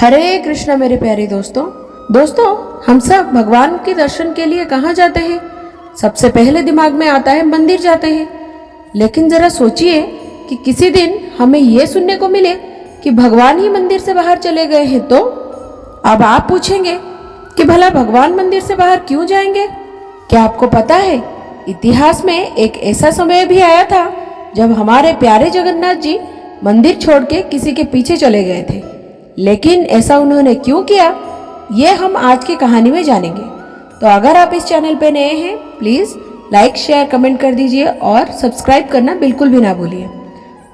हरे कृष्णा मेरे प्यारे दोस्तों, हम सब भगवान के दर्शन के लिए कहाँ जाते हैं? सबसे पहले दिमाग में आता है मंदिर जाते हैं। लेकिन जरा सोचिए कि किसी दिन हमें ये सुनने को मिले कि भगवान ही मंदिर से बाहर चले गए हैं तो? अब आप पूछेंगे कि भला भगवान मंदिर से बाहर क्यों जाएंगे? क्या आपको पता है, इतिहास में एक ऐसा समय भी आया था जब हमारे प्यारे जगन्नाथ जी मंदिर छोड़ के किसी के पीछे चले गए थे। लेकिन ऐसा उन्होंने क्यों किया, ये हम आज की कहानी में जानेंगे। तो अगर आप इस चैनल पे नए हैं, प्लीज़ लाइक शेयर कमेंट कर दीजिए और सब्सक्राइब करना बिल्कुल भी ना भूलिए।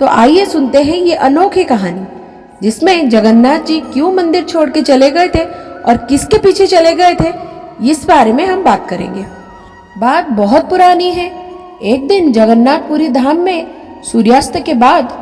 तो आइए सुनते हैं ये अनोखी कहानी, जिसमें जगन्नाथ जी क्यों मंदिर छोड़ के चले गए थे और किसके पीछे चले गए थे, इस बारे में हम बात करेंगे। बात बहुत पुरानी है। एक दिन जगन्नाथपुरी धाम में सूर्यास्त के बाद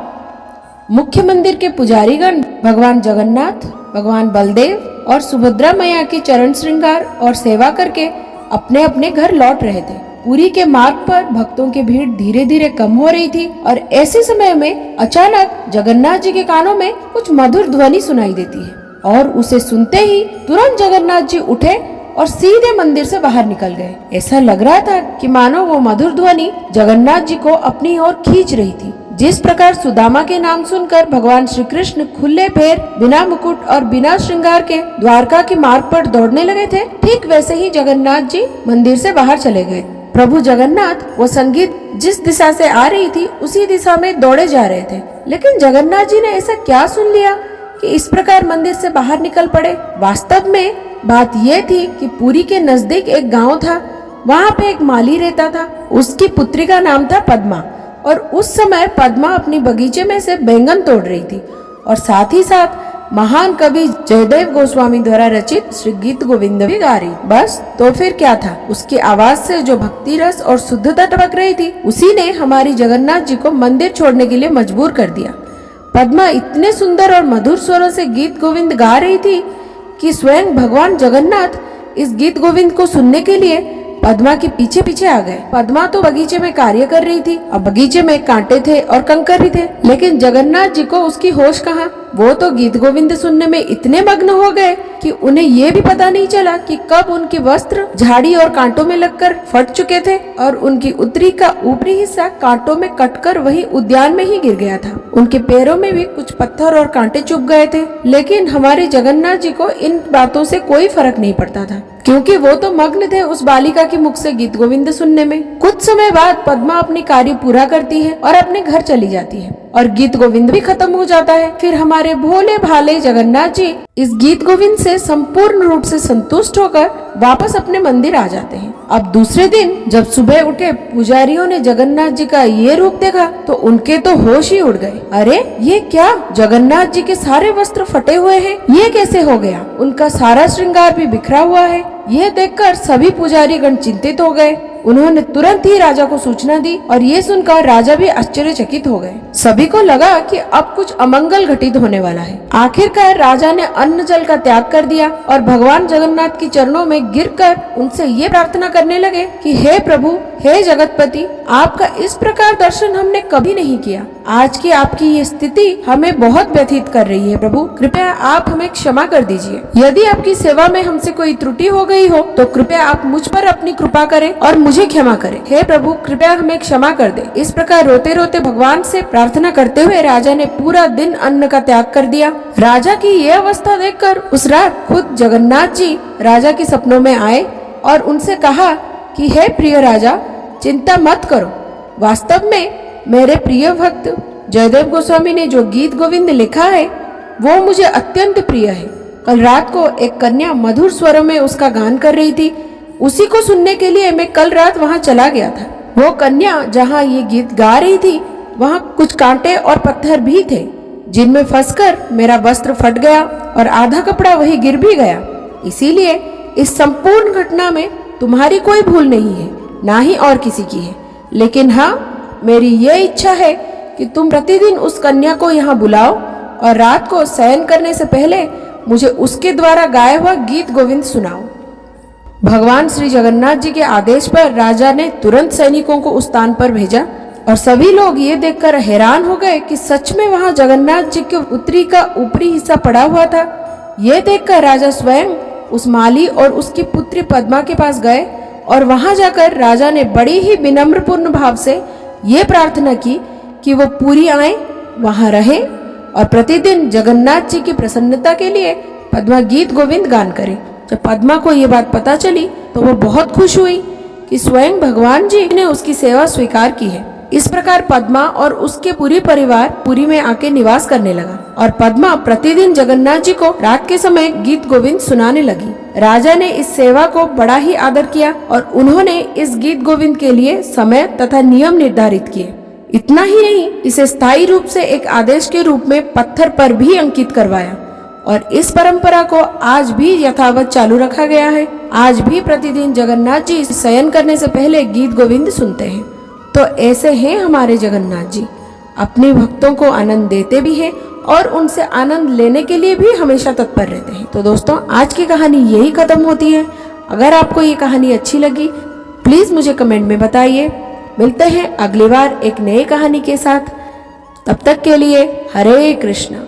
मुख्य मंदिर के पुजारीगण भगवान जगन्नाथ, भगवान बलदेव और सुभद्रा मैया की चरण श्रृंगार और सेवा करके अपने अपने घर लौट रहे थे। पुरी के मार्ग पर भक्तों की भीड़ धीरे धीरे कम हो रही थी और ऐसे समय में अचानक जगन्नाथ जी के कानों में कुछ मधुर ध्वनि सुनाई देती है और उसे सुनते ही तुरंत जगन्नाथ जी उठे और सीधे मंदिर से बाहर निकल गए। ऐसा लग रहा था कि मानो वो मधुर ध्वनि जगन्नाथ जी को अपनी ओर खींच रही थी। जिस प्रकार सुदामा के नाम सुनकर भगवान श्री कृष्ण खुले पैर, बिना मुकुट और बिना श्रृंगार के द्वारका के मार्ग पर दौड़ने लगे थे, ठीक वैसे ही जगन्नाथ जी मंदिर से बाहर चले गए। प्रभु जगन्नाथ वो संगीत जिस दिशा से आ रही थी उसी दिशा में दौड़े जा रहे थे। लेकिन जगन्नाथ जी ने ऐसा क्या सुन लिया कि इस प्रकार मंदिर से बाहर निकल पड़े? वास्तव में बात यह थी कि पुरी के नजदीक एक गांव था। वहाँ पे एक माली रहता था। उसकी पुत्री का नाम था पद्मा और उस समय पद्मा अपनी बगीचे में से बैंगन तोड़ रही थी और साथ ही साथ महान कवि जयदेव गोस्वामी द्वारा रचित श्री गीत गोविंद भी गा रही। बस तो फिर क्या था, उसकी आवाज से जो भक्ति रस और शुद्धता टपक रही थी, उसी ने हमारी जगन्नाथ जी को मंदिर छोड़ने के लिए मजबूर कर दिया। पद्मा इतने सुंदर और मधुर स्वरों से गीत गोविंद गा रही थी कि स्वयं भगवान जगन्नाथ इस गीत गोविंद को सुनने के लिए पद्मा के पीछे पीछे आ गए। पद्मा तो बगीचे में कार्य कर रही थी और बगीचे में कांटे थे और कंकर भी थे, लेकिन जगन्नाथ जी को उसकी होश कहाँ। वो तो गीत गोविंद सुनने में इतने मग्न हो गए कि उन्हें ये भी पता नहीं चला कि कब उनके वस्त्र झाड़ी और कांटों में लगकर फट चुके थे और उनकी उत्तरी का ऊपरी हिस्सा कांटों में कटकर वही उद्यान में ही गिर गया था। उनके पैरों में भी कुछ पत्थर और कांटे चुभ गए थे। लेकिन हमारे जगन्नाथ जी को इन बातों से कोई फर्क नहीं पड़ता था, क्योंकि वो तो मग्न थे उस बालिका के मुख से गीत गोविंद सुनने में। कुछ समय बाद पद्मा अपनी कार्य पूरा करती है और अपने घर चली जाती है और गीत गोविंद भी खत्म हो जाता है। फिर हमारे भोले भाले जगन्नाथ जी इस गीत गोविंद से संपूर्ण रूप से संतुष्ट होकर वापस अपने मंदिर आ जाते हैं। अब दूसरे दिन जब सुबह उठे पुजारियों ने जगन्नाथ जी का ये रूप देखा तो उनके तो होश ही उड़ गए। अरे ये क्या, जगन्नाथ जी के सारे वस्त्र फटे हुए हैं, ये कैसे हो गया? उनका सारा श्रृंगार भी बिखरा हुआ है। यह देखकर सभी पुजारी गण चिंतित हो गए। उन्होंने तुरंत ही राजा को सूचना दी और ये सुनकर राजा भी आश्चर्यचकित हो गए। सभी को लगा कि अब कुछ अमंगल घटित होने वाला है। आखिरकार राजा ने अन्न जल का त्याग कर दिया और भगवान जगन्नाथ के चरणों में गिरकर उनसे ये प्रार्थना करने लगे कि हे प्रभु, हे जगतपति, आपका इस प्रकार दर्शन हमने कभी नहीं किया। आज की आपकी ये स्थिति हमें बहुत व्यथित कर रही है। प्रभु कृपया आप हमें क्षमा कर दीजिए। यदि आपकी सेवा में हमसे कोई त्रुटि हो गई हो तो कृपया आप मुझ पर अपनी कृपा करें और मुझे क्षमा करें। हे प्रभु कृपया हमें क्षमा कर दे। इस प्रकार रोते रोते भगवान से प्रार्थना करते हुए राजा ने पूरा दिन अन्न का त्याग कर दिया। राजा की यह अवस्था देखकर उस रात खुद जगन्नाथ जी राजा के सपनों में आए और उनसे कहा कि हे प्रिय राजा, चिंता मत करो। वास्तव में मेरे प्रिय भक्त जयदेव गोस्वामी ने जो गीत गोविंद लिखा है वो मुझे अत्यंत प्रिय है। कल रात को एक कन्या मधुर स्वरों में उसका गान कर रही थी। उसी को सुनने के लिए मैं कल रात वहाँ चला गया था। वो कन्या जहाँ ये गीत गा रही थी वहाँ कुछ कांटे और पत्थर भी थे, जिनमें फंसकर मेरा वस्त्र फट गया और आधा कपड़ा वही गिर भी गया। इसीलिए इस संपूर्ण घटना में तुम्हारी कोई भूल नहीं है, ना ही और किसी की है। लेकिन हाँ, मेरी ये इच्छा है कि तुम प्रतिदिन उस कन्या को यहाँ बुलाओ और रात को शयन करने से पहले मुझे उसके द्वारा गाया हुआ गीत गोविंद सुनाओ। भगवान श्री जगन्नाथ जी के आदेश पर राजा ने तुरंत सैनिकों को उस स्थान पर भेजा और सभी लोग ये देखकर हैरान हो गए कि सच में वहाँ जगन्नाथ जी के उत्तरी का ऊपरी हिस्सा पड़ा हुआ था ये देखकर राजा स्वयं उस माली और उसकी पुत्री पद्मा के पास गए और वहां जाकर राजा ने बड़ी ही विनम्रपूर्ण भाव से ये प्रार्थना की कि वो पूरी आए, वहां रहे और प्रतिदिन जगन्नाथ जी की प्रसन्नता के लिए पद्मा गीत गोविंद गान करे। जब पद्मा को ये बात पता चली तो वो बहुत खुश हुई कि स्वयं भगवान जी ने उसकी सेवा स्वीकार की है। इस प्रकार पद्मा और उसके पूरी परिवार पुरी में आके निवास करने लगा और पद्मा प्रतिदिन जगन्नाथ जी को रात के समय गीत गोविंद सुनाने लगी। राजा ने इस सेवा को बड़ा ही आदर किया और उन्होंने इस गीत गोविंद के लिए समय तथा नियम निर्धारित किए। इतना ही नहीं, इसे स्थायी रूप से एक आदेश के रूप में पत्थर पर भी अंकित करवाया और इस परंपरा को आज भी यथावत चालू रखा गया है। आज भी प्रतिदिन जगन्नाथ जी शयन करने से पहले गीत गोविंद सुनते हैं। तो ऐसे हैं हमारे जगन्नाथ जी, अपने भक्तों को आनंद देते भी हैं और उनसे आनंद लेने के लिए भी हमेशा तत्पर रहते हैं। तो दोस्तों, आज की कहानी यही खत्म होती है। अगर आपको ये कहानी अच्छी लगी प्लीज मुझे कमेंट में बताइए। मिलते हैं अगली बार एक नई कहानी के साथ। तब तक के लिए हरे कृष्णा।